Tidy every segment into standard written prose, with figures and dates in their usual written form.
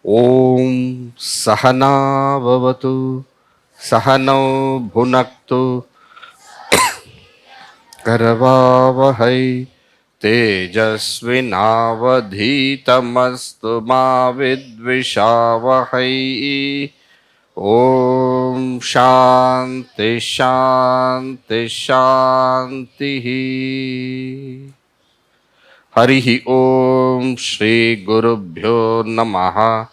Om Sahana Vavatu Sahano Bhunaktu Karavavahai Tejasvinavadhitamastu ma vidvishavahai. Om Shanti Shanti Shanti. Harihi Om Shri Gurubhyo Namaha.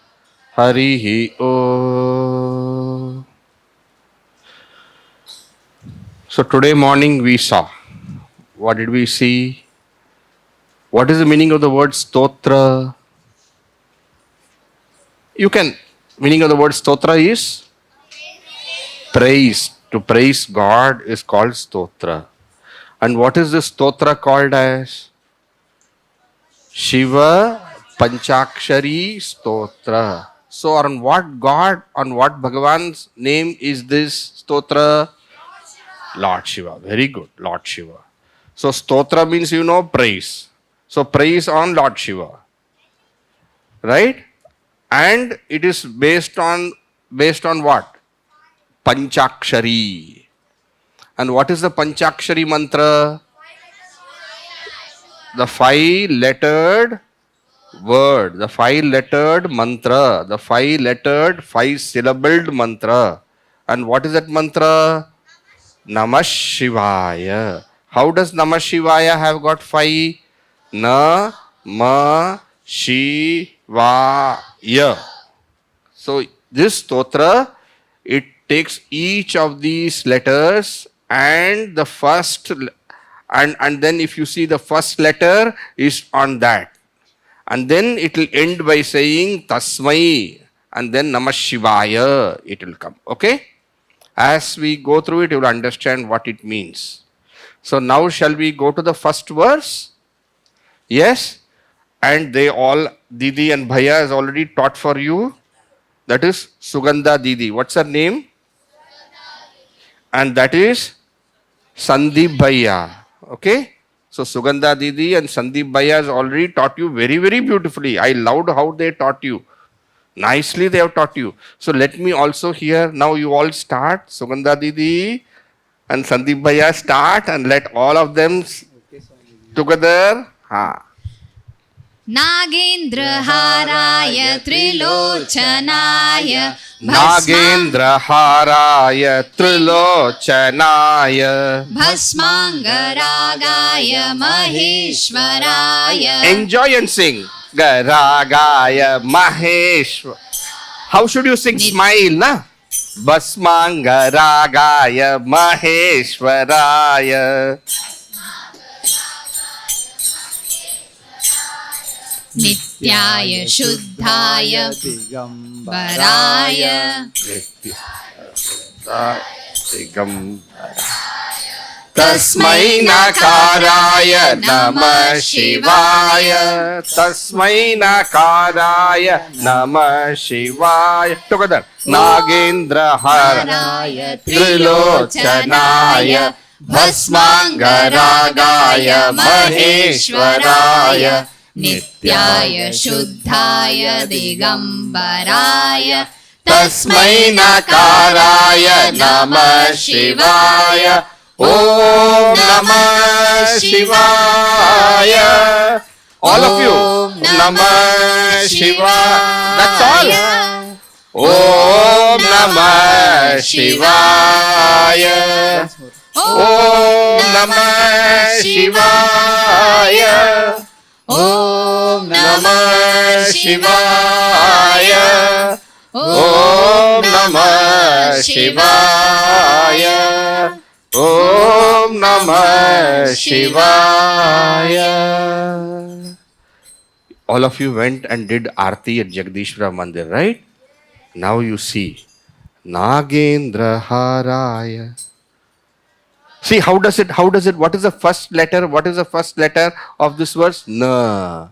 Harihi Om. So today morning we saw. What did we see? What is the meaning of the word Stotra? Meaning of the word Stotra is praise. To praise God is called Stotra. And what is this Stotra called as? Shiva Panchakshari Stotra. So on what God, on what Bhagavan's name is this Stotra? Lord Shiva. Very good, Lord Shiva. So Stotra means praise. So praise on Lord Shiva. Right? And it is based on what? Panchakshari. And what is the Panchakshari mantra? The 5-lettered word, the 5-lettered mantra, the 5-lettered, 5-syllabled mantra. And what is that mantra? Namah Shivaya. How does Namah Shivaya have got 5? Na, ma, Shivaya. So this stotra, it takes each of these letters and the first, and then if you see the first letter is on that. And then it will end by saying Tasmai and then Namah Shivaya it will come. Okay? As we go through it, you will understand what it means. So now shall we go to the first verse? Yes? And they all, Didi and Bhaiya has already taught for you. That is Sugandha Didi. What's her name? And that is Sandeep Bhaiya. Okay? So Sugandha Didi and Sandeep Bhaiya has already taught you very, very beautifully. I loved how they taught you. Nicely they have taught you. So let me also hear. Now you all start. Sugandha Didi and Sandeep Bhaiya start and let all of them together. Ha. Nagendraharaya Trilochanaya Nagendraharaya Trilochanaya Bhasmangaragaya Maheshwaraya. Enjoy and sing. Garagaya Maheshwara. How should you sing? Smile, na? Basmangaragaya Maheshwaraya Nityaya Shuddhaya Digambaraya Tasmai Nakaraya Namah Shivaya. Tasmai Nakaraya Namah Shivaya. Together. Nagendra Haraya Trilochanaya Bhasmangaragaya Maheshwaraya Nityaya Shuddhaya Digambaraya Tasmai Nakaraya Namah Shivaya. Om Namah Shivaya. All of you. Namah Shivaya. That's all. Om Namah Shivaya. Om Namah Shivaya. Om Namah Shivaya. Om Namah Shivaya. Om Namah Shivaya. All of you went and did Aarti at Jagdishpura Mandir, right? Now you see. Nagendra Haraya. See, how does it, what is the first letter? What is the first letter of this verse? Na.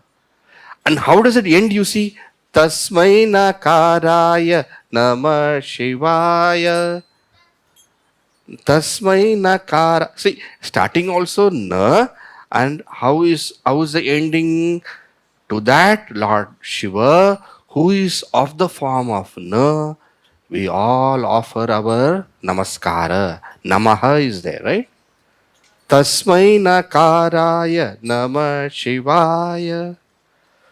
And how does it end, you see? Tasmai Nakaraya Namah Shivaya. Tasmai Nakara. See, starting also Na, and how is the ending? To that Lord Shiva who is of the form of Na, we all offer our namaskara. Namaha is there, right? Tasmai nakaraya nama shivaya.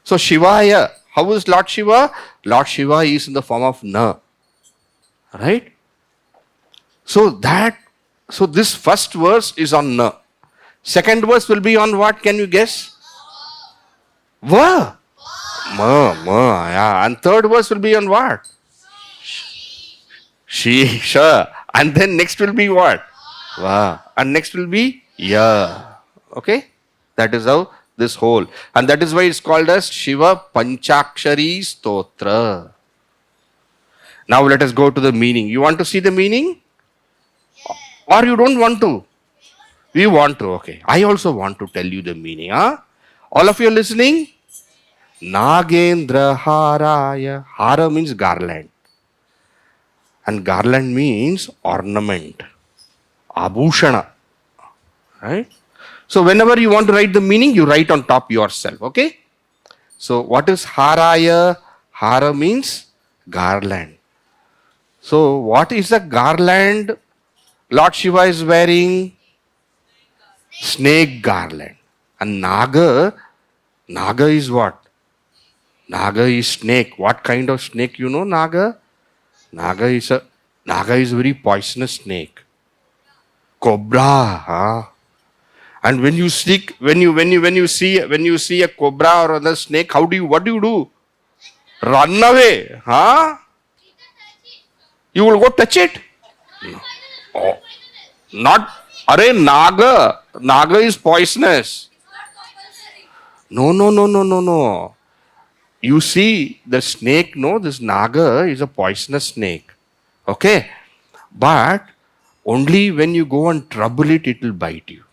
So Shivaya, how is Lord Shiva? Lord Shiva is in the form of Na, right? So this first verse is on Na. Second verse will be on what? Can you guess? Va. Ma, yeah. And third verse will be on what? Sha. And then next will be what? Va. And next will be Ya. Okay? That is how this whole. And that is why it's called as Shiva Panchakshari Stotra. Now let us go to the meaning. You want to see the meaning? Or you don't want to? We want to. Okay. I also want to tell you the meaning. Huh? All of you are listening? Nagendra Haraya. Hara means garland. And garland means ornament. Abhushana. Right? So whenever you want to write the meaning, you write on top yourself. Okay? So what is Haraya? Hara means garland. So what is the garland Lord Shiva is wearing? Snake garland. And Naga is what? Naga is snake. What kind of snake you know, Naga? Naga is a very poisonous snake. Cobra. Huh? And when you see a cobra or other snake, what do you do? Run away. Huh? You will go touch it? No. Oh, not. Are Naga. Naga is poisonous. No. You see, the snake, no, this Naga is a poisonous snake. Okay? But only when you go and trouble it, it will bite you.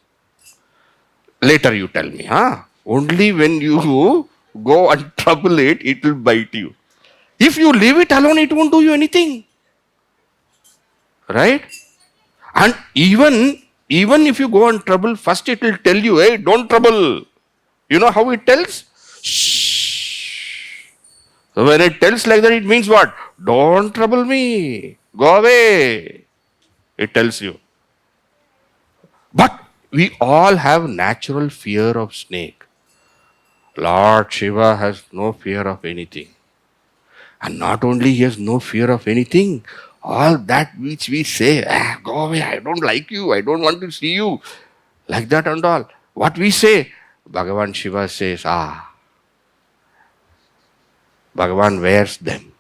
Later you tell me, huh? Only when you go and trouble it, it will bite you. If you leave it alone, it won't do you anything. Right? And even if you go and trouble, first it will tell you, hey, don't trouble. You know how it tells? Shh. So when it tells like that, it means what? Don't trouble me. Go away. It tells you. But we all have natural fear of snake. Lord Shiva has no fear of anything. And not only he has no fear of anything, all that which we say, go away, I don't like you, I don't want to see you, like that and all. What we say, Bhagavan Shiva says, Bhagavan wears them.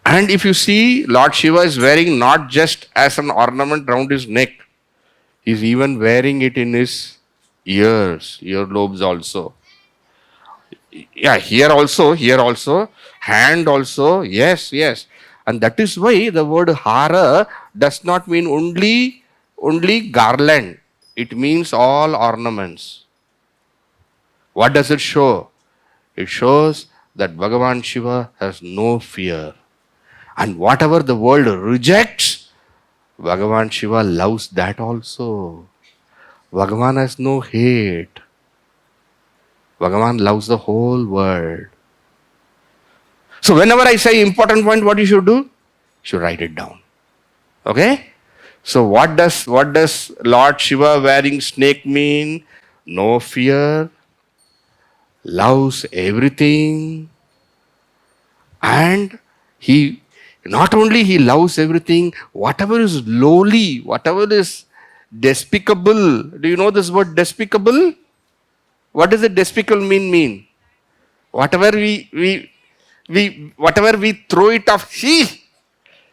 And if you see, Lord Shiva is wearing not just as an ornament round his neck, he is even wearing it in his earlobes also. Yeah, here also, hand also, yes. And that is why the word Hara does not mean only garland. It means all ornaments. What does it show? It shows that Bhagavan Shiva has no fear. And whatever the world rejects, Bhagavan Shiva loves that also. Bhagavan has no hate. Bhagavan loves the whole world. So whenever I say important point, what you should do? You should write it down. Okay? So what does Lord Shiva wearing snake mean? No fear, loves everything, and he not only he loves everything, whatever is lowly, whatever is despicable. Do you know this word despicable? What does it despicable mean? Whatever whatever we throw it off,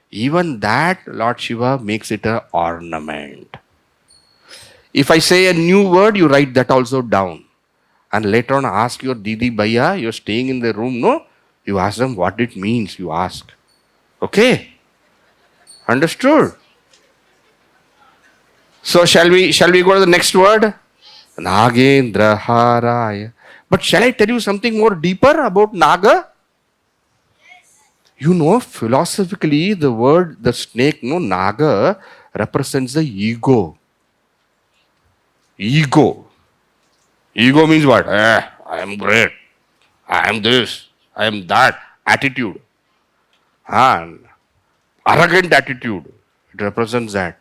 even that Lord Shiva makes it an ornament. If I say a new word, you write that also down. And later on ask your Didi Bhaiya, you're staying in the room, no? You ask them what it means, you ask. Okay? Understood? So shall we go to the next word? Nagendra Haraya. But shall I tell you something more deeper about Naga? You know, philosophically, the snake, no, Naga, represents the ego. Ego. Ego means what? I am great. I am this. I am that. Attitude. And arrogant attitude. It represents that.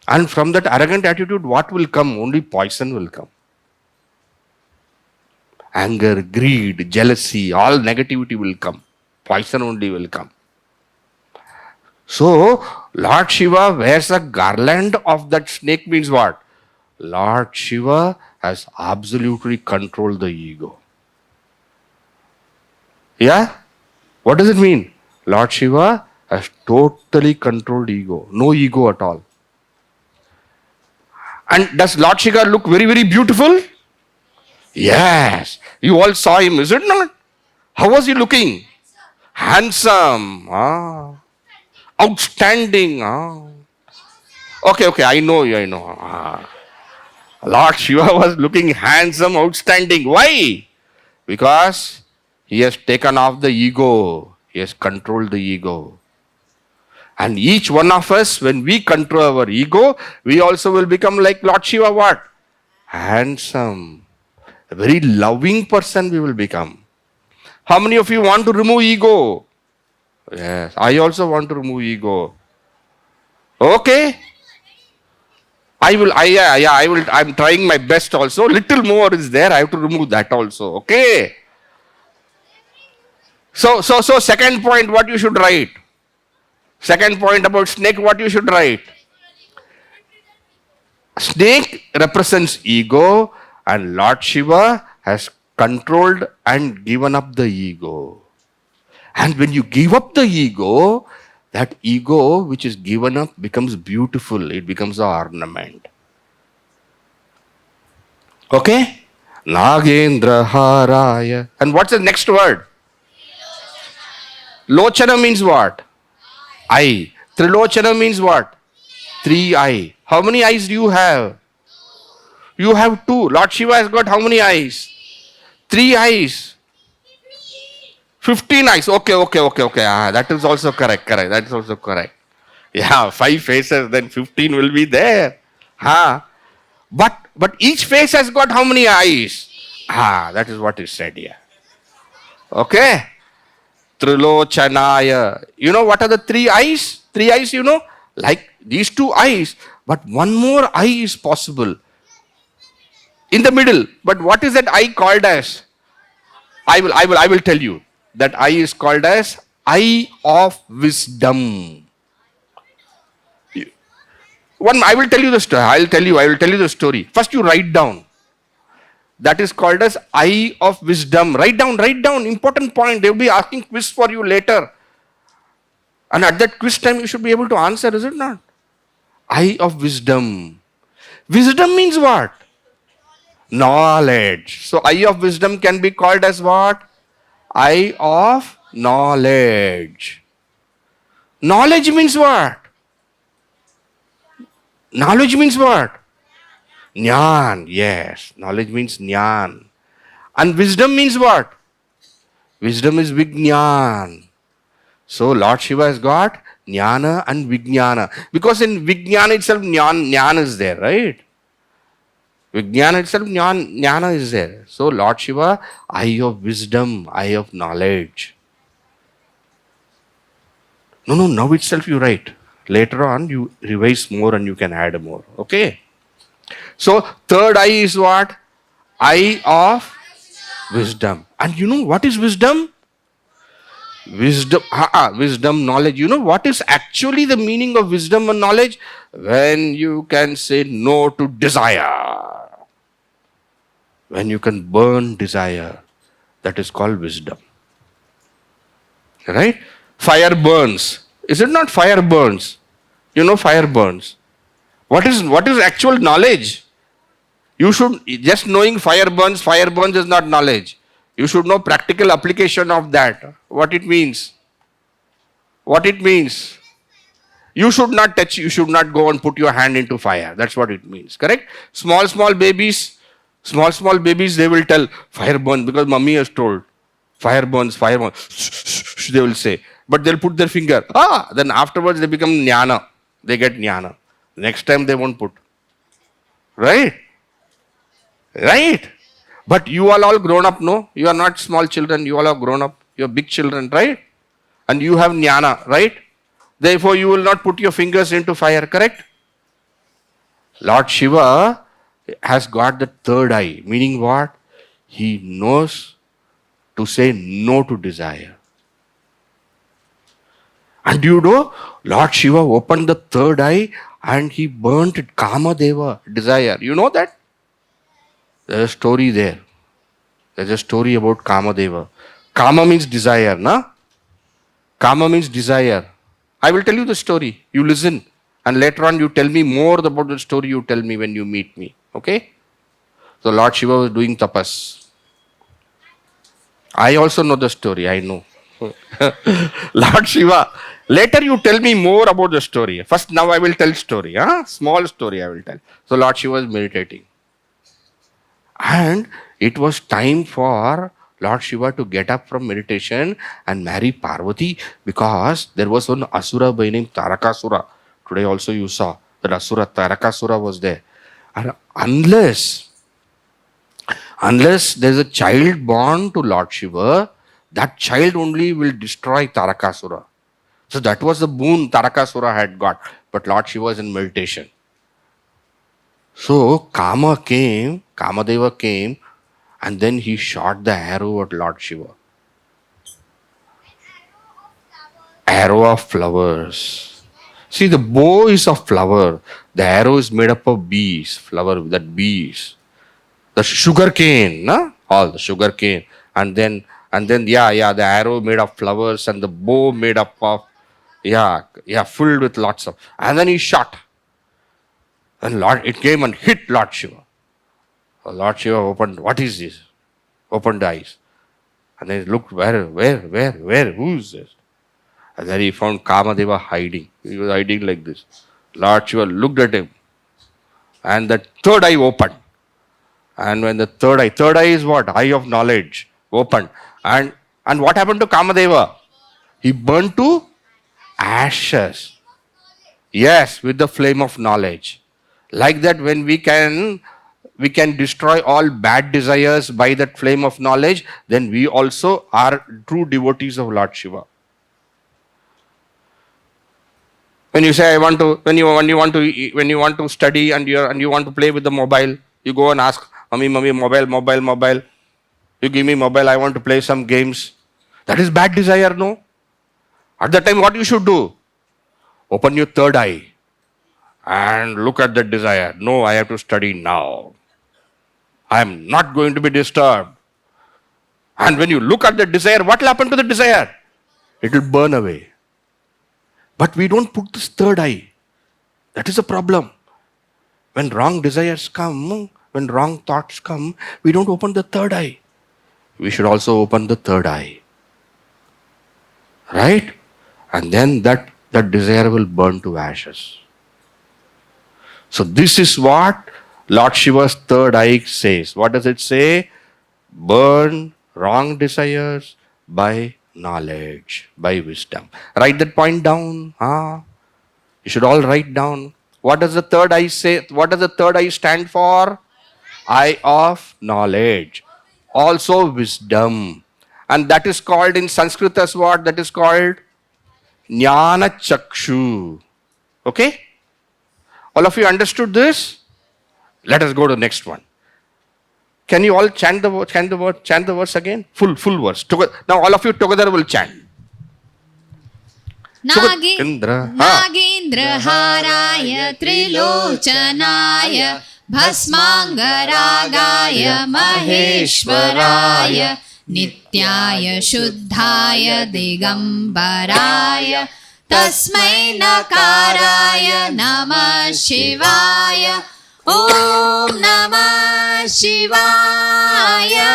And from that arrogant attitude, what will come? Only poison will come. Anger, greed, jealousy, all negativity will come. Poison only will come. So, Lord Shiva wears a garland of that snake means what? Lord Shiva has absolutely controlled the ego. Yeah? What does it mean? Lord Shiva has totally controlled ego. No ego at all. And does Lord Shiva look very, very beautiful? Yes. You all saw him, is it not? How was he looking? Handsome. Outstanding. Okay, I know you, I know. Lord Shiva was looking handsome, outstanding. Why? Because he has taken off the ego. He has controlled the ego. And each one of us, when we control our ego, we also will become like Lord Shiva what? Handsome. A very loving person we will become. How many of you want to remove ego? Yes, I also want to remove ego. Okay. I'm trying my best also. Little more is there. I have to remove that also. Okay. So second point, what you should write? Second point about snake, what you should write? Snake represents ego and Lord Shiva has controlled and given up the ego. And when you give up the ego, that ego which is given up becomes beautiful. It becomes an ornament. Okay? Nagendra Haraya. And what's the next word? Lochana means what? Eye. Trilochana means what? 3 eye. How many eyes do you have? You have 2. Lord Shiva has got how many eyes? 3 eyes. 15 eyes. Okay. That is also correct. That is also correct. Yeah, 5 faces, then 15 will be there. But each face has got how many eyes? That is what is said here. Okay. Trilochanaya. You know what are the 3 eyes? 3 eyes, you know? Like these 2 eyes. But one more eye is possible. In the middle. But what is that eye called as? I will tell you. That eye is called as eye of wisdom. I will tell you the story. I will tell you the story. First you write down. That is called as eye of wisdom. Write down. Important point. They will be asking quiz for you later. And at that quiz time you should be able to answer, is it not? Eye of wisdom. Wisdom means what? Knowledge. So eye of wisdom can be called as what? Eye of knowledge. Knowledge means what? Knowledge means what? Jnana. Yes. Knowledge means jnana. And wisdom means what? Wisdom is Vijnana. So Lord Shiva has got jnana and Vijnana. Because in Vijnana itself, jnana is there, right? Vijnana itself, jnana is there. So Lord Shiva, eye of wisdom, eye of knowledge. No, now itself you write. Later on you revise more and you can add more. Okay? So third eye is what? Eye of wisdom. And you know what is wisdom? Wisdom, knowledge. You know what is actually the meaning of wisdom and knowledge? When you can say no to desire. When you can burn desire. That is called wisdom. Right? Fire burns. Is it not fire burns? You know fire burns. What is actual knowledge? You should, just knowing fire burns is not knowledge. You should know practical application of that. What it means. You should not touch, you should not go and put your hand into fire. That's what it means. Correct? Small babies, they will tell, fire burns, because mummy has told. Fire burns. They will say. But they'll put their finger. Then afterwards they become jnana. They get jnana. Next time they won't put. Right? But you all grown up, no? You are not small children, you all are grown up. You're big children, right? And you have jnana, right? Therefore, you will not put your fingers into fire, correct? Lord Shiva has got the third eye, meaning what? He knows to say no to desire. And you know, Lord Shiva opened the third eye and he burnt it, Kamadeva, desire. You know that? There's a story there. There's a story about Kamadeva. Kama means desire, na? Kama means desire. I will tell you the story. You listen. And later on you tell me more about the story you tell me when you meet me. Okay? So Lord Shiva was doing tapas. I also know the story. I know. Lord Shiva. Later you tell me more about the story. First now I will tell story. Huh? Small story I will tell. So Lord Shiva was meditating. And it was time for Lord Shiva to get up from meditation and marry Parvati because there was one Asura by name Tarakasura. Today also you saw that Asura Tarakasura was there. And unless there is a child born to Lord Shiva, that child only will destroy Tarakasura. So that was the boon Tarakasura had got. But Lord Shiva was in meditation. So Kamadeva came, and then he shot the arrow at Lord Shiva. Arrow of flowers. See, the bow is of flower. The arrow is made up of bees, flower, that bees. The sugar cane, no? All the sugar cane. And then, the arrow made of flowers and the bow made up of, filled with lots of. And then he shot. And it came and hit Lord Shiva. So Lord Shiva opened, what is this? Opened the eyes. And then he looked, where, who is this? And then he found Kamadeva hiding. He was hiding like this. Lord Shiva looked at him. And the third eye opened. And when the third eye is what? Eye of knowledge opened. And what happened to Kamadeva? He burned to ashes. Yes, with the flame of knowledge. Like that, when we can destroy all bad desires by that flame of knowledge, then we also are true devotees of Lord Shiva. When you say when you want to study and you want to play with the mobile, you go and ask, Mommy, mobile. You give me mobile, I want to play some games. That is bad desire, no? At that time, what you should do? Open your third eye and look at that desire. No, I have to study now. I am not going to be disturbed. And when you look at the desire, what will happen to the desire? It will burn away. But we don't put this third eye. That is a problem. When wrong desires come, when wrong thoughts come, we don't open the third eye. We should also open the third eye. Right? And then that desire will burn to ashes. So this is what Lord Shiva's third eye says. What does it say? Burn wrong desires by knowledge, by wisdom. Write that point down. You should all write down. What does the third eye say? What does the third eye stand for? Eye of knowledge. Also wisdom. And that is called in Sanskrit as what? That is called Jnana Chakshu. Okay? All of you understood this? Let us go to the next one. Can you all chant the verse again? Full verse. Now all of you together will chant. Nagendra Haraya Trilochanaya Bhasmangaragaya Maheshwaraya Nityaya Shuddhaya Digambaraya Tasmai Nakaraya Namah Shivaya Om Namah Shivaya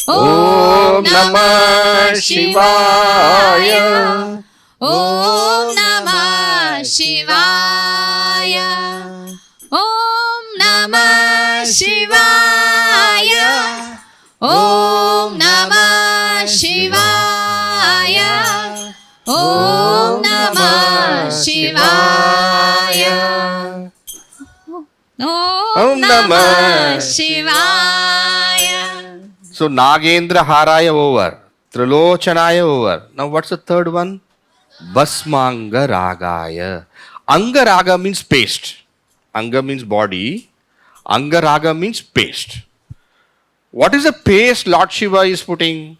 Om Namah Shivaya Om Namah Shivaya Om Namah Shivaya Om Namah Shivaya Om Namah Shivaya Om Namah Shivaya. So Nagendra Haraya over. Trilochanaya over. Now what's the third one? Basmanga Ragaya. Anga Raga means paste. Anga means body. Anga Raga means paste. What is the paste Lord Shiva is putting?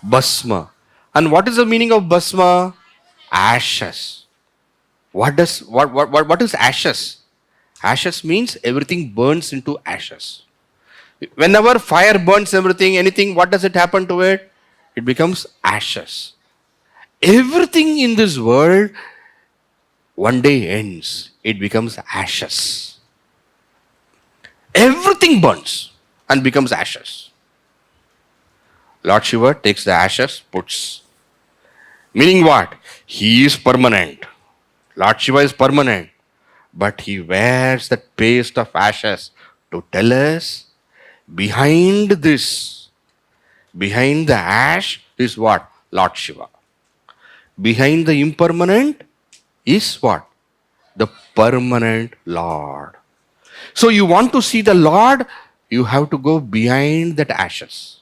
Basma. And what is the meaning of Basma? Ashes. What is ashes? Ashes means everything burns into ashes. Whenever fire burns everything, anything, what does it happen to it? It becomes ashes. Everything in this world one day ends. It becomes ashes. Everything burns and becomes ashes. Lord Shiva takes the ashes, puts. Meaning what? He is permanent. Lord Shiva is permanent. But he wears that paste of ashes to tell us behind this, behind the ash is what? Lord Shiva. Behind the impermanent is what? The permanent Lord. So you want to see the Lord, you have to go behind that ashes.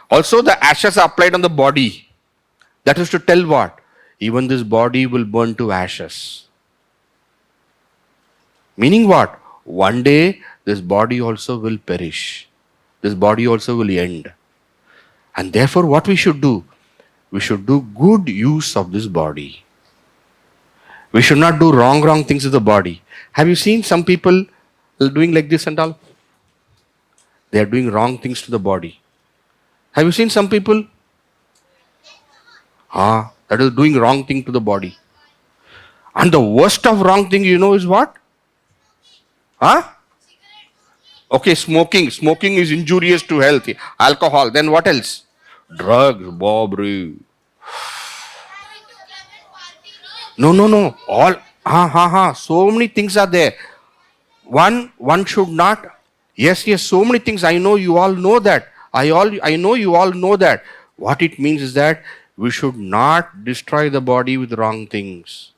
Also, the ashes are applied on the body. That is to tell what? Even this body will burn to ashes. Meaning what? One day, this body also will perish. This body also will end. And therefore, what we should do? We should do good use of this body. We should not do wrong things with the body. Have you seen some people doing like this and all? They are doing wrong things to the body. Have you seen some people? That is doing wrong thing to the body. And the worst of wrong thing you know is what? Okay, smoking. Smoking is injurious to health. Alcohol. Then what else? Drugs, robbery. No. All, so many things are there. One should not. Yes, so many things. I know you all know that. I know you all know that. What it means is that we should not destroy the body with wrong things.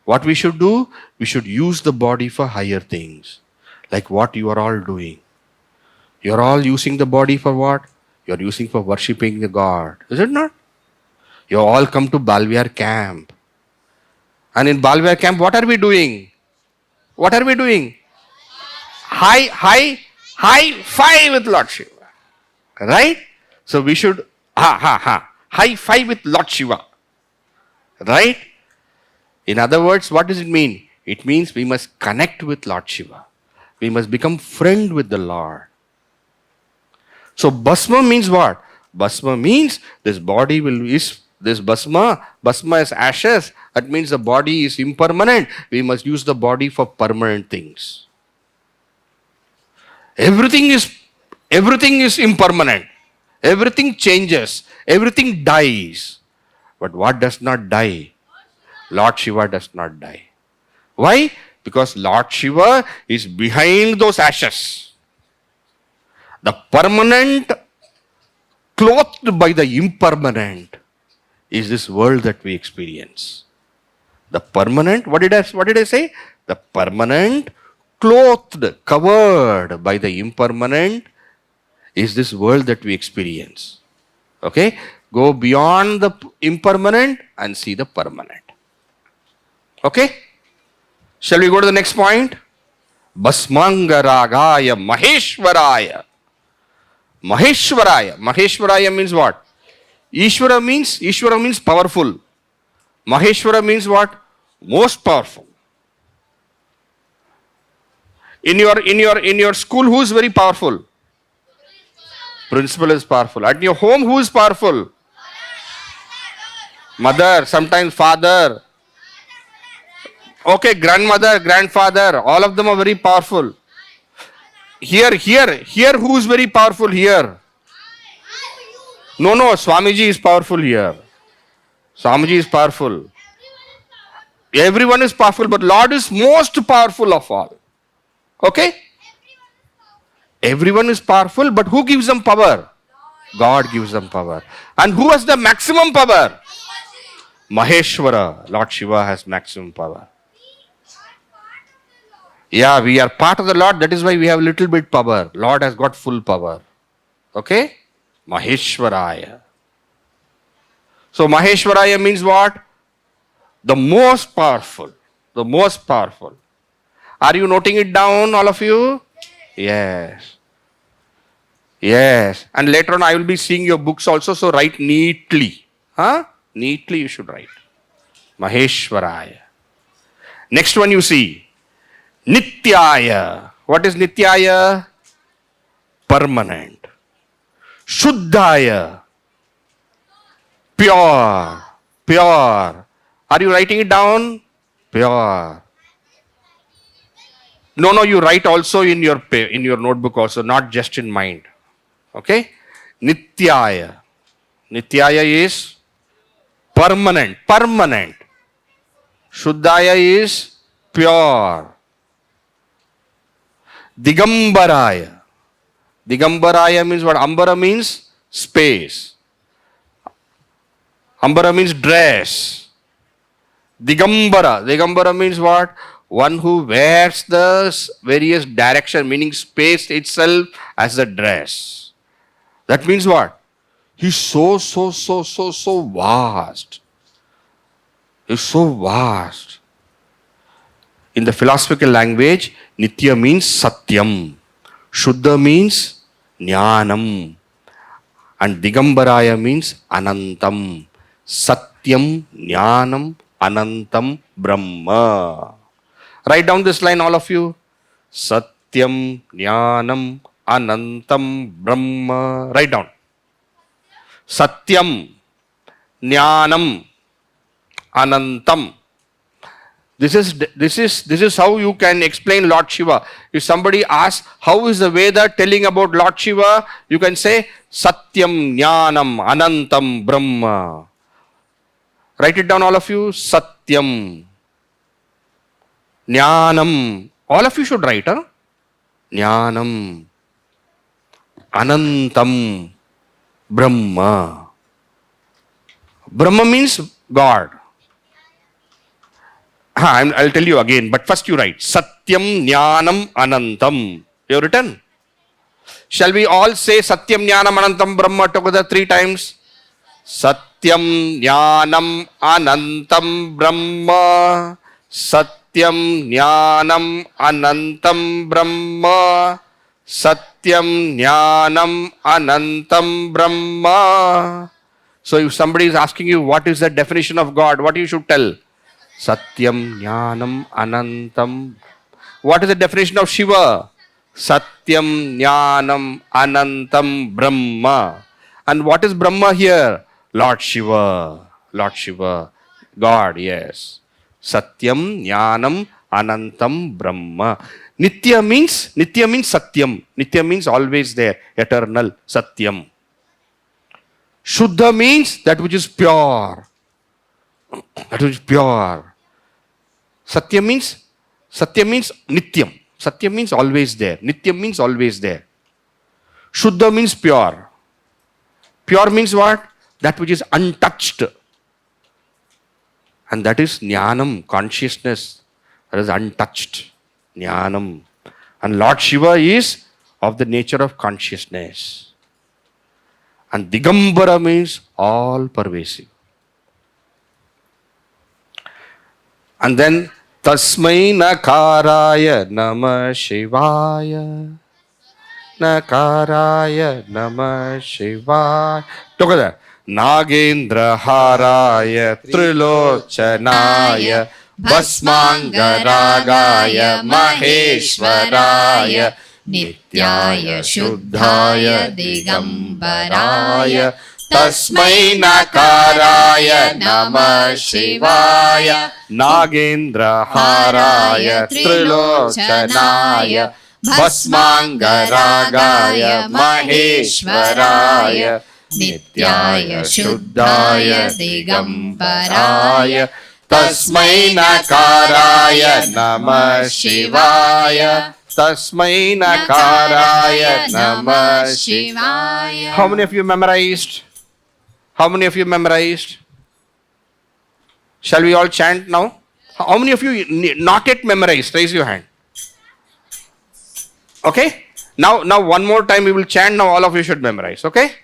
What we should do? We should use the body for higher things. Like what you are all doing. You are all using the body for what? You are using for worshipping the God. Is it not? You all come to Balavihar camp. And in Balavihar camp, what are we doing? What are we doing? Hi5 with Lord Shiva. Right? So we should, Hi5 with Lord Shiva. Right? In other words, what does it mean? It means we must connect with Lord Shiva. We must become friend with the Lord. So Basma means what? Basma means this body is Basma is ashes. That means the body is impermanent. We must use the body for permanent things. Everything is impermanent. Everything changes. Everything dies. But what does not die? Lord Shiva does not die. Why? Because Lord Shiva is behind those ashes. The permanent clothed by the impermanent is this world that we experience. The permanent, what did I say? The permanent clothed, covered by the impermanent is this world that we experience. Okay? Go beyond the impermanent and see the permanent. Okay? Shall we go to the next point? Basmanga Ragaya Maheshwaraya. Maheshwaraya means what? Ishvara means powerful. Maheshwara means what? Most powerful. In your school, who is very powerful? Principal is powerful. At your home, who is powerful? Mother, sometimes father. Okay, grandmother, grandfather, all of them are very powerful. Here, who is very powerful here? No, Swamiji is powerful here. Swamiji is powerful. Everyone is powerful, but Lord is most powerful of all. Okay? Everyone is powerful, but who gives them power? God gives them power. And who has the maximum power? Maheshwara. Lord Shiva has maximum power. Yeah, we are part of the Lord. That is why we have little bit power. Lord has got full power. Okay? Maheshwaraya. So Maheshwaraya means what? The most powerful. The most powerful. Are you noting it down, all of you? Yes. Yes. And later on I will be seeing your books also, so write neatly. Huh? Neatly you should write. Maheshwaraya. Next one you see. Nityaya. What is Nityaya? Permanent. Shuddhaya. Pure. Pure. Are you writing it down? Pure. No, you write also in your notebook also, not just in mind. Okay? Nityaya. Nityaya is permanent. Permanent. Shuddhaya is pure. Digambaraya. Digambaraya means what? Ambara means space. Ambara means dress. Digambara. Digambara means what? One who wears the various direction, meaning space itself as a dress. That means what? He's so vast. He's so vast. In the philosophical language, Nitya means Satyam. Shuddha means Jnanam. And Digambaraya means Anantam. Satyam, Jnanam, Anantam, Brahma. Write down this line, all of you. Satyam, Jnanam, Anantam, Brahma. Write down. Satyam, Jnanam, Anantam. This is how you can explain Lord Shiva. If somebody asks, how is the Veda telling about Lord Shiva? You can say, Satyam, Jnanam, Anantam, Brahma. Write it down, all of you. Satyam, Jnanam. All of you should write, huh? Jnanam, Anantam, Brahma. Brahma means God. I'll tell you again, but first you write. Satyam, Jnanam, Anantam. You have written? Shall we all say Satyam, Jnanam, Anantam, Brahma together 3 times? Satyam, Jnanam, Anantam, Brahma. Satyam, Jnanam, Anantam, Brahma. Satyam, Jnanam, Anantam, Brahma. So if somebody is asking you what is the definition of God, what you should tell? Satyam, Jnanam, Anantam. What is the definition of Shiva? Satyam, Jnanam, Anantam, Brahma. And what is Brahma here? Lord Shiva. Lord Shiva. God, yes. Satyam, Jnanam, Anantam, Brahma. Nitya means Satyam. Nitya means always there, eternal, Satyam. Shuddha means that which is pure. That which is pure. Satya means Nityam. Satya means always there. Nityam means always there. Shuddha means pure. Pure means what? That which is untouched. And that is Jnanam, consciousness. That is untouched. Jnanam. And Lord Shiva is of the nature of consciousness. And Digambara means all pervasive. And then Tasmai Nakaraya Namah Shivaya. Nakaraya Namah Shivaya. Together. Nagendra Haraya Trilochanaya Basmangaragaya Maheshwaraya Nityaya Shuddhaya Digambaraya Tasmai Nakaraya Namah Shivaya Nagendra Haraya Trilochanaya Basmangaragaya Maheshwaraya Nityaya Shuddhaya Digambaraya Tasmai Nakaraya Namah Shivaya Tasmai Nakaraya Namah Shivaya. How many of you memorized? How many of you memorized? Shall we all chant now? How many of you not yet memorized? Raise your hand. Okay? Now one more time we will chant. Now all of you should memorize. Okay?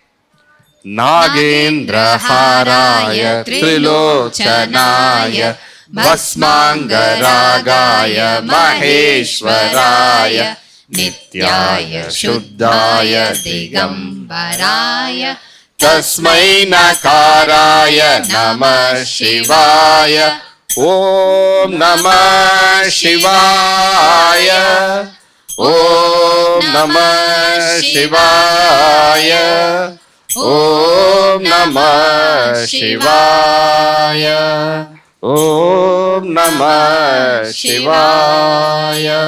Nagendraharaya Trilochanaya Basmangaragaya Maheshwaraya Nityaya Shuddhaya Digambaraya Tasmai Nakaraya Namah Shivaya Om Namah Shivaya Om Namah Shivaya Om Namah Shivaya Om Namah Shivaya.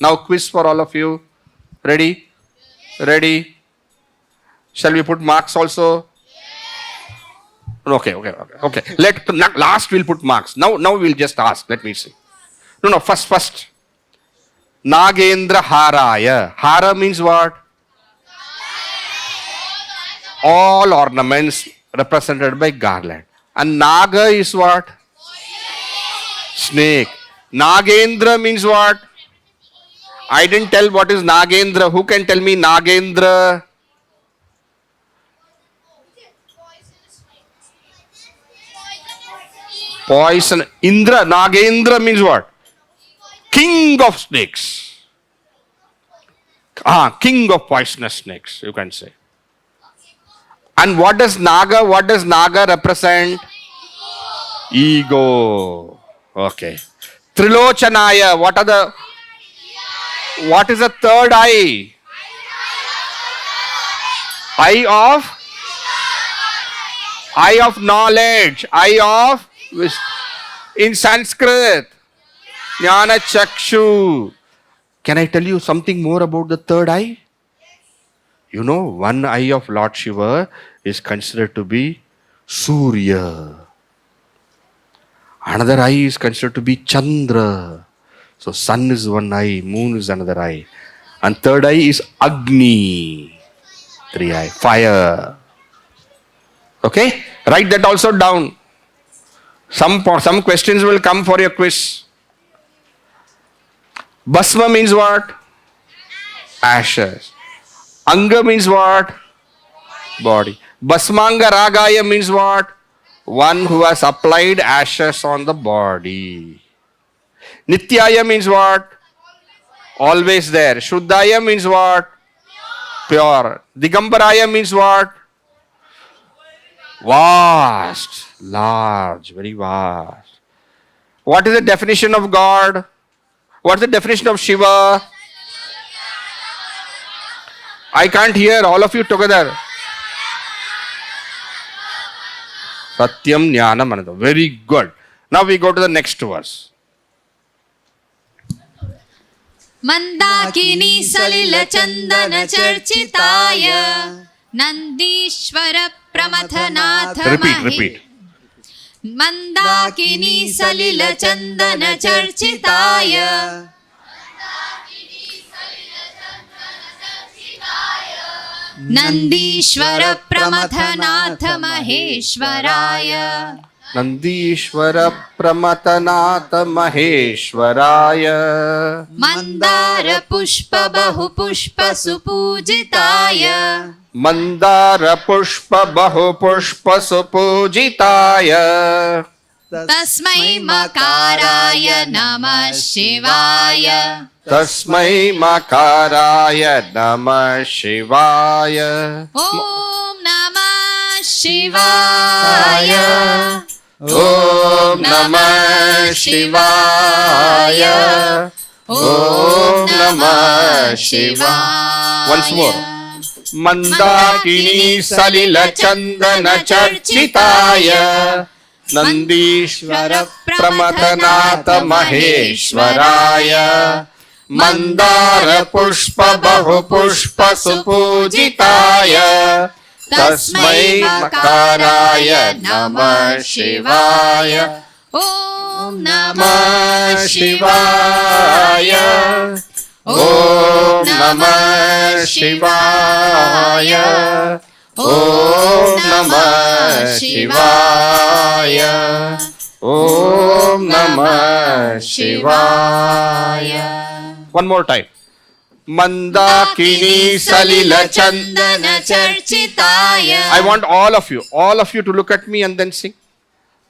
Now quiz for all of you. Ready? Ready? Shall we put marks also? Okay. Last we'll put marks. Now we'll just ask. Let me see. No. First. Nagendra Haraya. Hara means what? All ornaments represented by garland. And Naga is what? Snake. Nagendra means what? I didn't tell what is Nagendra. Who can tell me Nagendra? Poison. Indra. Nagendra means what? King of snakes. King of poisonous snakes, you can say. And what does Naga represent? Ego. Okay. Trilochanaya. What is the third eye? Eye of knowledge. In Sanskrit. Jnana Chakshu. Can I tell you something more about the third eye? You know, one eye of Lord Shiva is considered to be Surya. Another eye is considered to be Chandra. So sun is one eye, moon is another eye. And third eye is Agni. 3 eye, fire. Okay? Write that also down. Some questions will come for your quiz. Basma means what? Ashes. Anga means what? Body. Basmanga Ragaya means what? One who has applied ashes on the body. Nityaya means what? Always there. Shuddhaya means what? Pure. Digambaraya means what? Vast. Large. Very vast. What is the definition of God? What is the definition of Shiva? I can't hear all of you together. Satyam Jnanam Anandam. Very good. Now we go to the next verse. Mandakini Salila Chandana Charchitaya Nandishwara Pramathanatha Repeat. Mandakini Salila Chandana Charchitaya Nandishwara Pramathanatha Maheshwaraya Nandishwara Pramathanatha Maheshwaraya Mandara Pushpa Bahu Pushpa Supujitaya Mandara Pushpa Bahu Pushpa Supujitaya Tasmai Makaraya Namah Shivaya Tasmai Makaraya Namah Shivaya Om Namah Shivaya Om Namah Shivaya Om Namah Shivaya. Once more. Mandakini Salila Chandana Charchitaya Nandishwara Pramathanatha Maheshwaraya Mandara Pushpa Bahu Pushpa Supujitaya Tasmai Makaraya Namah Shivaya Om Namah Shivaya Om Namah Shivaya Om Namah Shivaya Om Namah Shivaya. One more time. Mandakini Salila Chandana Charchitaya. I want all of you to look at me and then sing.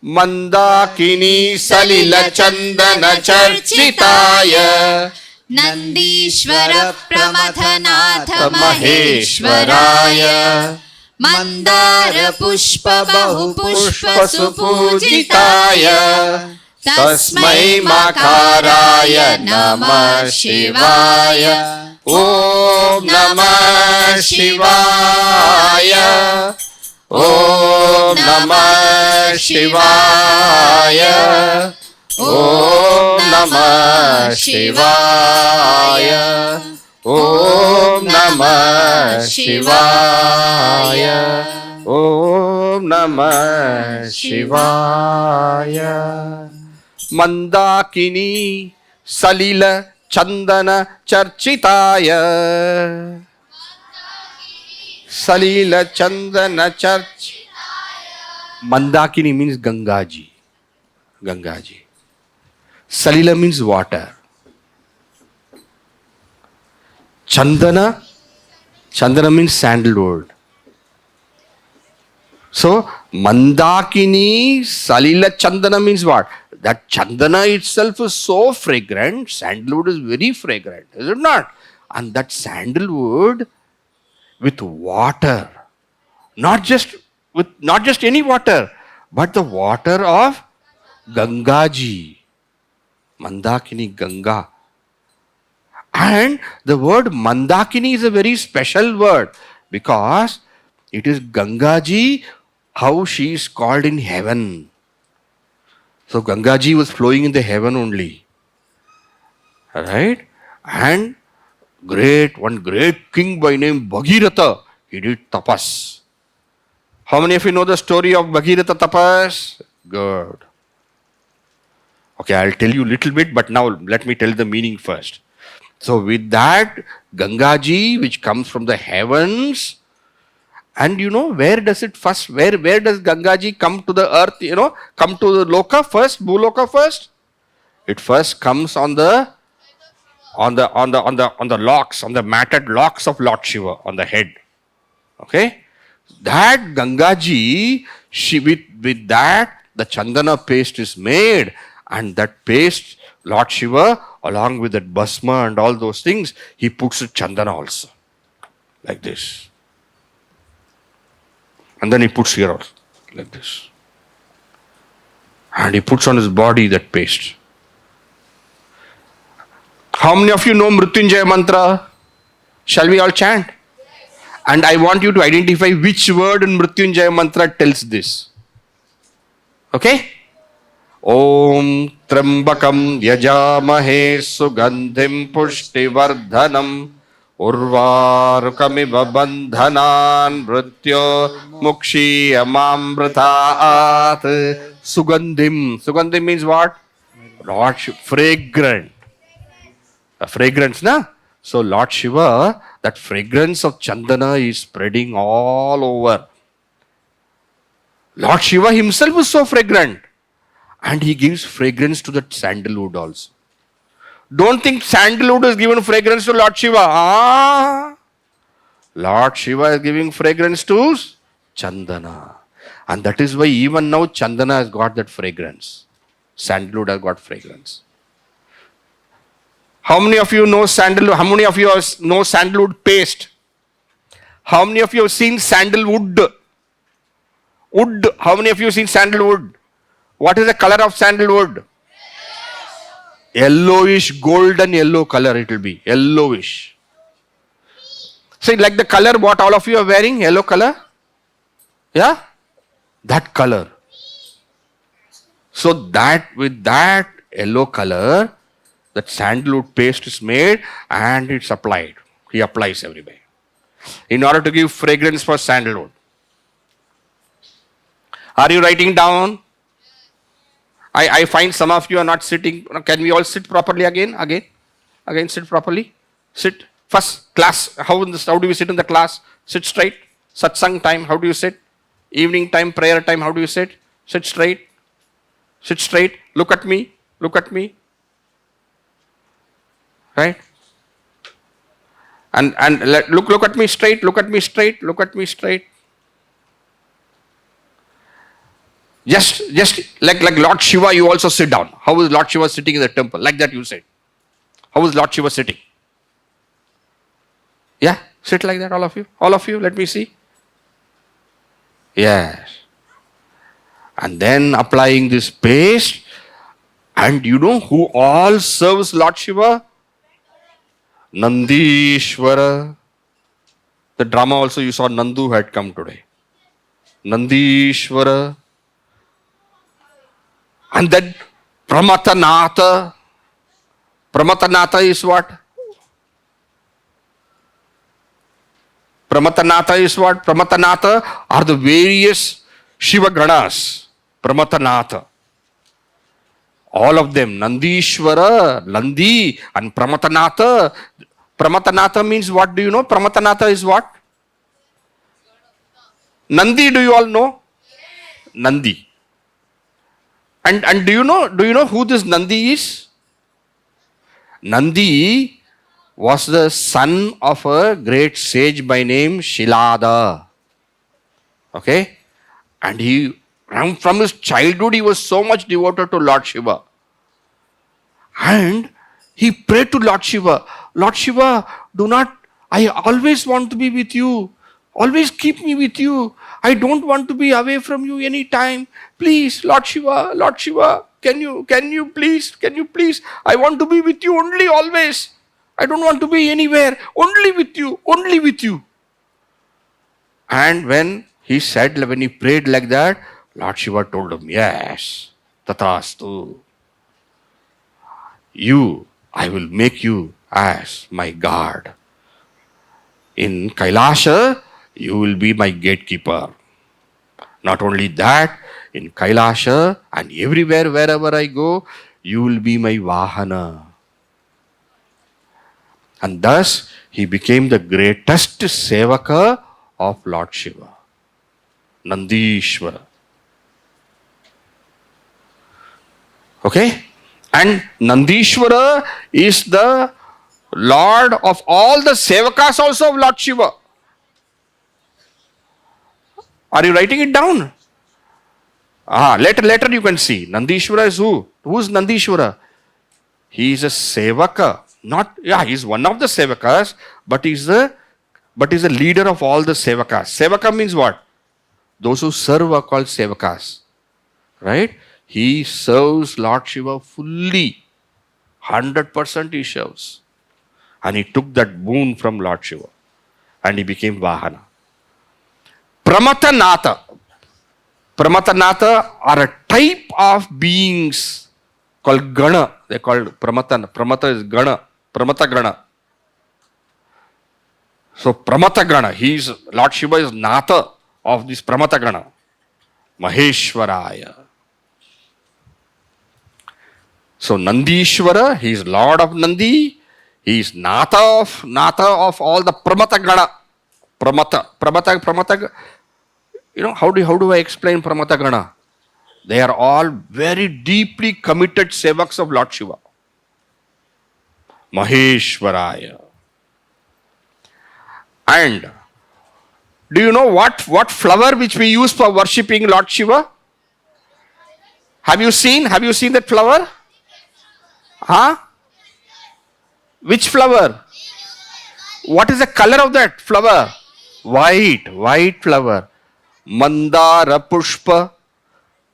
Mandakini Salila Chandana Charchitaya Nandishvara Pramathanatha Maheshwaraya Mandara Pushpa Bahu Pushpa Supujitaya Tasmai Makaraya Namah Shivaya Om Namah Shivaya Om Namah Shivaya Om Namah Shivaya Om Namah Shivaya Om Namah Shivaya Mandakini Salila Chandana Charchitaya Salila Chandana Charch. Mandakini means Gangaji. Gangaji. Salila means water. Chandana. Chandana means sandalwood. So, Mandakini Salila Chandana means what? That Chandana itself is so fragrant. Sandalwood is very fragrant, is it not? And that sandalwood with water, not just any water, but the water of Gangaji, Mandakini Ganga. And the word Mandakini is a very special word because it is Gangaji, how she is called in heaven. So Gangaji was flowing in the heaven only. Alright? And one great king by name Bhagiratha, he did tapas. How many of you know the story of Bhagiratha tapas? Good. Okay, I'll tell you a little bit, but now let me tell the meaning first. So with that, Gangaji, which comes from the heavens, and where does it first, where does Gangaji come to the earth, come to the Loka first, Bhuloka first? It first comes on the locks, on the matted locks of Lord Shiva, on the head. Okay? That Gangaji, with that, the Chandana paste is made, and that paste, Lord Shiva, along with that Basma and all those things, he puts it Chandana also. Like this. And then he puts here also, like this. And he puts on his body that paste. How many of you know Mrityunjaya mantra? Shall we all chant? And I want you to identify which word in Mrityunjaya mantra tells this. Okay? Om Trambakam Yajamahe Sugandhim Pushtivardhanam Urvarukamiva Bandhanan Mrityo Mukshiyamamritaat. Sugandhim. Sugandhim means what? Lord, fragrant. A fragrance, na? So Lord Shiva, that fragrance of Chandana is spreading all over. Lord Shiva himself is so fragrant. And he gives fragrance to the sandalwood also. Don't think sandalwood is given fragrance to Lord Shiva. Lord Shiva is giving fragrance to Chandana. And that is why even now Chandana has got that fragrance. Sandalwood has got fragrance. How many of you know sandalwood? How many of you know sandalwood paste? How many of you have seen sandalwood? Wood. How many of you have seen sandalwood? What is the color of sandalwood? Yellowish, golden yellow color it will be. Yellowish. See, like the color what all of you are wearing? Yellow color? Yeah? That color. So that with that yellow color, that sandalwood paste is made and it's applied. He applies everywhere. In order to give fragrance for sandalwood. Are you writing down? I find some of you are not sitting. Can we all sit properly again? Again, sit properly. Sit. First, class. How do we sit in the class? Sit straight. Satsang time, how do you sit? Evening time, prayer time, how do you sit? Sit straight. Sit straight. Look at me. Look at me. Right? Look at me straight, look at me straight, look at me straight. Just like Lord Shiva, you also sit down. How is Lord Shiva sitting in the temple? Like that you said. How is Lord Shiva sitting? Yeah, sit like that, all of you. All of you, let me see. Yes. And then applying this paste, and you know who all serves Lord Shiva? Nandishwara. The drama also you saw Nandu had come today. Nandishwara. And then Pramatanatha. Pramatanatha is what? Pramatanatha is what? Pramatanatha are the various Shiva Ganas. Pramatanatha. All of them. Nandishwara, Nandi, and Pramatanatha. Pramatanatha means what? Do you know? Pramatanatha is what? Nandi, do you all know? Nandi. And do you know who this Nandi is? Nandi was the son of a great sage by name Shilada. Okay? And from his childhood, he was so much devoted to Lord Shiva. And he prayed to Lord Shiva, Lord Shiva, I always want to be with you. Always keep me with you. I don't want to be away from you any time. Please, Lord Shiva, can you please, I want to be with you only always. I don't want to be anywhere, only with you. And when he prayed like that, Lord Shiva told him, yes, tatastu. I will make you as my guard. In Kailasha, you will be my gatekeeper. Not only that, in Kailasha and everywhere, wherever I go, you will be my Vahana. And thus, he became the greatest Sevaka of Lord Shiva, Nandishwara. Okay? And Nandishwara is the Lord of all the Sevakas also of Lord Shiva. Are you writing it down? Later you can see. Nandishwara is who? Who is Nandishwara? He is a Sevaka. He is one of the Sevakas, but he is the leader of all the Sevakas. Sevaka means what? Those who serve are called Sevakas. Right? He serves Lord Shiva fully. 100% he serves. And he took that boon from Lord Shiva. And he became Vahana. Pramatanatha are a type of beings called Gana. They are called Pramata. Pramata is Gana. Pramata Gana. So Pramata Gana, Lord Shiva is Natha of this Pramata Gana. Maheshwaraya. So Nandishwara, he is Lord of Nandi. He is Natha of all the Pramata Gana. Pramata. How do I explain Pramata Gana? They are all very deeply committed sevaks of Lord Shiva. Maheshwaraya. And do you know what flower which we use for worshipping Lord Shiva? Have you seen that flower? Which flower? What is the color of that flower? White flower. Mandara Pushpa.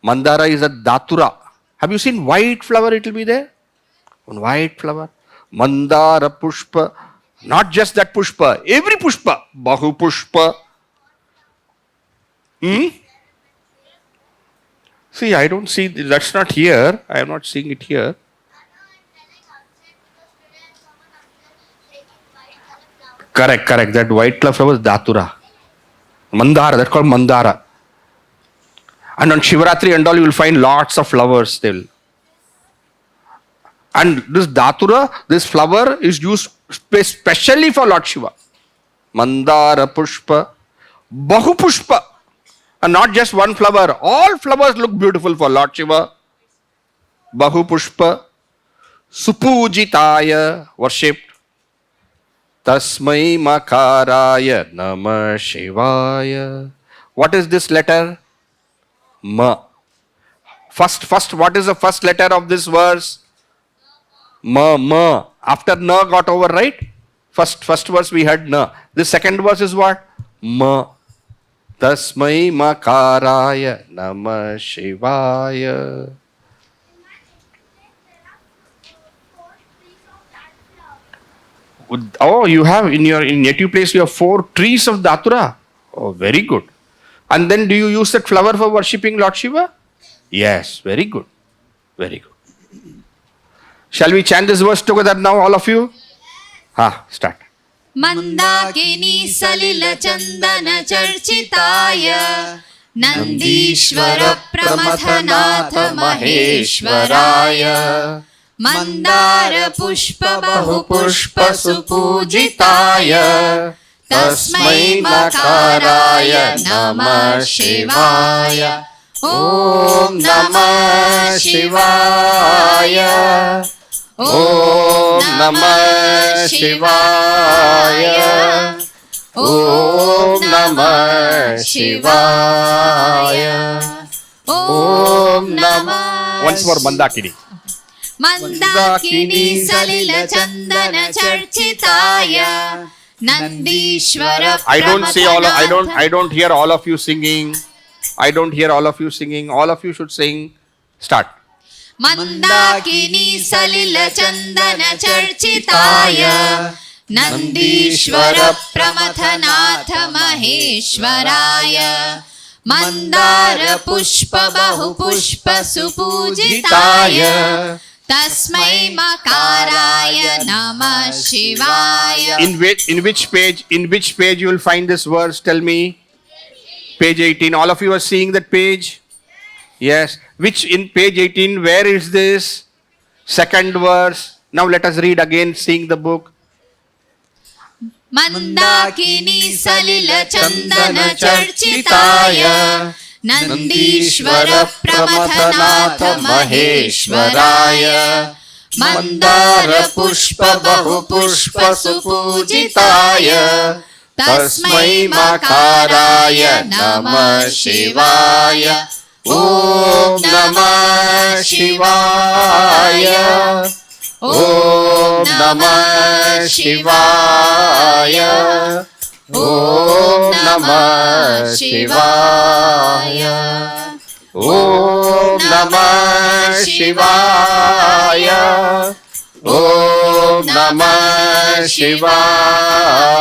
Mandara is a Datura. Have you seen white flower? It will be there. One white flower. Mandara Pushpa. Not just that Pushpa. Every Pushpa. Bahu Pushpa. See, I don't see. That's not here. I am not seeing it here. Correct. That white flower is Datura. Mandara. That's called Mandara. And on Shivaratri and all, you will find lots of flowers still. And this Datura, this flower is used specially for Lord Shiva. Mandara Pushpa. Bahu Pushpa. And not just one flower. All flowers look beautiful for Lord Shiva. Bahu Pushpa. Supujitaya. Worshipped. Tasmai Makaraya Namah Shivaya. What is this letter? Ma. First, what is the first letter of this verse? Ma, ma. After na got over, right? First verse we had na. The second verse is what? Ma. Tasmai Makaraya Namah Shivaya. Oh, you have in your native place, you have 4 trees of Datura. Oh, very good. And then do you use that flower for worshipping Lord Shiva? Yes, very good. Very good. Shall we chant this verse together now, all of you? Start. Mandakini salila chandana charchitaya Nandishvara pramathanatha Maheshwaraya Mandara pushpa bahu pushpa supujitaya Tasmai makaraya namah shivaya Om namah shivaya Om namah shivaya Om namah shivaya Om namah. Once more, Mandakini. Mandakini salila chandana charchitaya Nandishvara. I don't see all. I don't hear all of you singing. I don't hear all of you singing. All of you should sing. Start. Mandakini salila chandana charchitaya Nandishvara pramathanatha Maheshwaraya Mandara pushpa bahu pushpa supujitaya Tasmai makaraya namah shivaya. In which page you will find this verse? Tell me. Page 18. All of you are seeing that page? Yes. Which in page 18, where is this? Second verse. Now let us read again, seeing the book. Mandakini salila chandana charchitaya Nandishvara pramathanatha Maheshwaraya Mandara pushpa bahu pushpa supujitaya Tasmai makaraya namah shivaya Om namah shivaya Om namah shivaya Om namah shivaya Om namah shivaya Om namah shivaya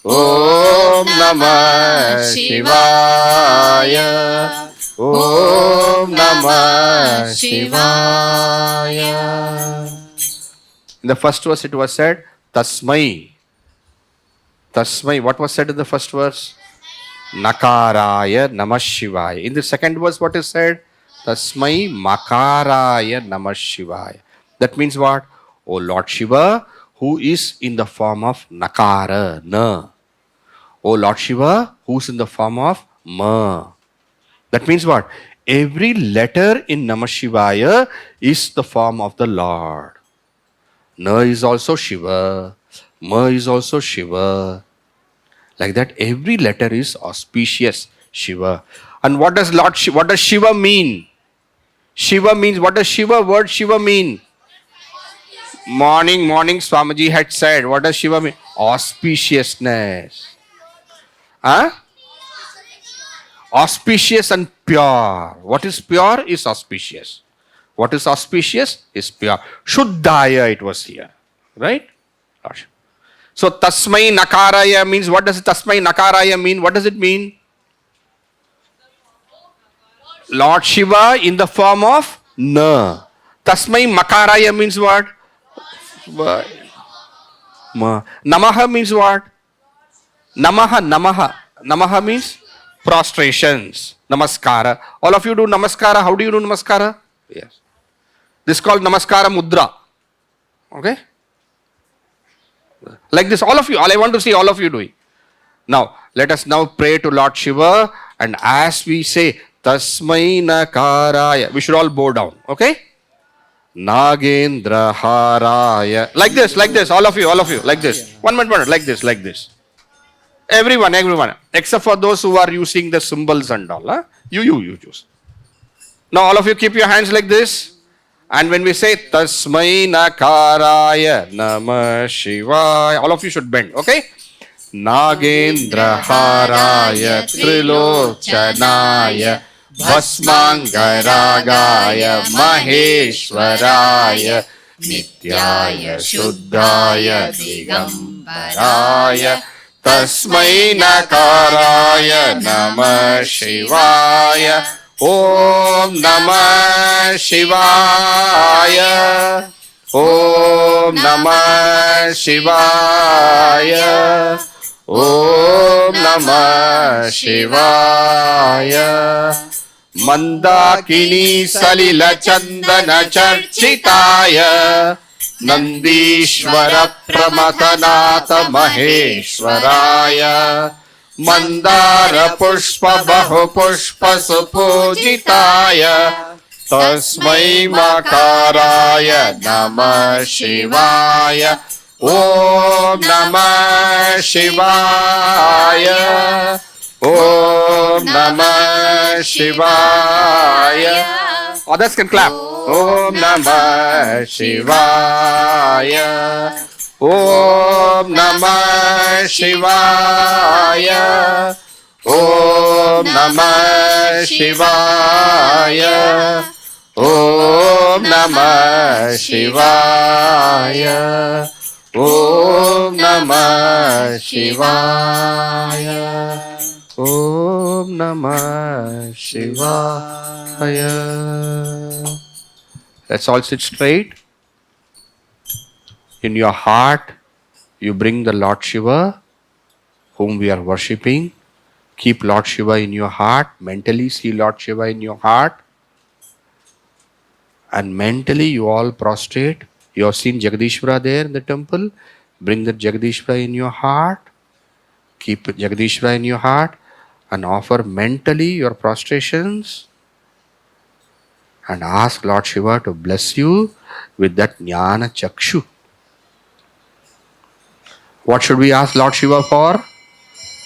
Om namah shivaya Om namah shivaya. In the first verse it was said Tasmai. Tasmai. What was said in the first verse? Nakaraya namah shivaya. In the second verse what is said? Tasmai makaraya namah shivaya. That means what? O Lord Shiva, who is in the form of Nakara, na. O Lord Shiva, who is in the form of Ma. That means what? Every letter in Namah Shivaya is the form of the Lord. Na is also Shiva. Ma is also Shiva. Like that, every letter is auspicious Shiva. And what does what does Shiva mean? Shiva means, what does word Shiva mean? Morning, Swamiji had said, what does Shiva mean? Auspiciousness. Huh? Auspicious and pure. What is pure is auspicious. What is auspicious is pure. Shuddhaya it was here. Right? So Tasmai Nakaraya means, what does Tasmai Nakaraya mean? What does it mean? Lord Shiva in the form of Na. Tasmai Makaraya means what? Ma. Namaha means what? Namaha means prostrations. Namaskara. All of you do Namaskara. How do you do Namaskara? Yes. This is called Namaskara Mudra. Okay? Like this, all of you. All I want to see all of you doing. Now, let us now pray to Lord Shiva, and as we say, Tasmai Nakaraya, we should all bow down. Okay? Nagendra Haraya. Like this, all of you, like this. 1 minute, like this. Everyone, except for those who are using the symbols and all. Huh? You choose. Now all of you keep your hands like this. And when we say Tasmai Nakaraya Namah Shivaya, all of you should bend, okay? Nagendra Haraya Trilochanaya Basmangaragaya Maheshwaraya Nityaya Shuddhaya Digambaraya Tasmai Nakaraya Namah Shivaya Om Namah Shivaya Om Namah Shivaya Om Namah Shivaya Mandakini Salila Chandana Charchitaya Nandishvara Pramatanata Maheshwaraya Mandara Pushpa Bahu Pushpa Supujitaya Tasmai Makaraya Namah Shivaya Om Namah Shivaya Om Namah Shivaya. Others can clap. Om Namah Shivaya Om Namah Shivaya Om Namah Shivaya Om Namah Shivaya Om Namah Shivaya Om Namah Shivaya. Let's all sit straight. In your heart, you bring the Lord Shiva, whom we are worshipping. Keep Lord Shiva in your heart. Mentally see Lord Shiva in your heart. And mentally you all prostrate. You have seen Jagadishvara there in the temple. Bring the Jagadishvara in your heart. Keep Jagadishvara in your heart. And offer mentally your prostrations. And ask Lord Shiva to bless you with that Jnana Chakshu. What should we ask Lord Shiva for?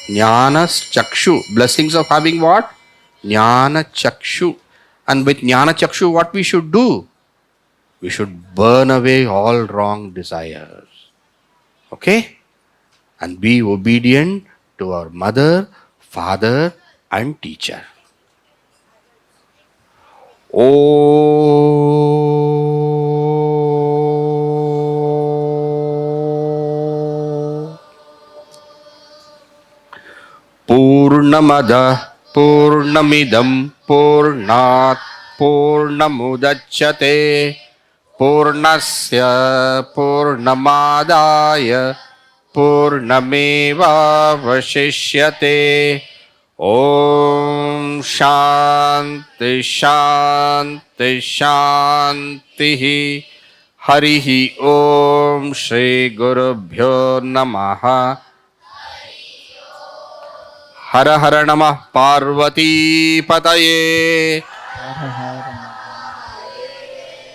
Jnana Chakshu. Blessings of having what? Jnana Chakshu. And with Jnana Chakshu, what we should do? We should burn away all wrong desires. Okay? And be obedient to our mother, father, and teacher. Purnamada Purnamidam Purnat Purnamudachyate Purnasya Purnamadaya Purnameva Vashishyate. Om Shanti Shanti Shanti. Harihi Om Shri Gurubhyo Namaha. Hara Hara Namah Parvati Pataye.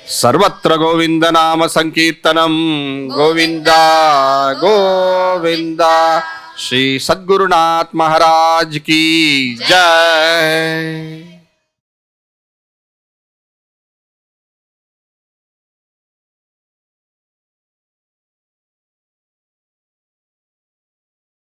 Sarvatra Govinda Nama Sankirtanam. Govinda Govinda. Shri Sadgurunath Maharaj Ki Jai.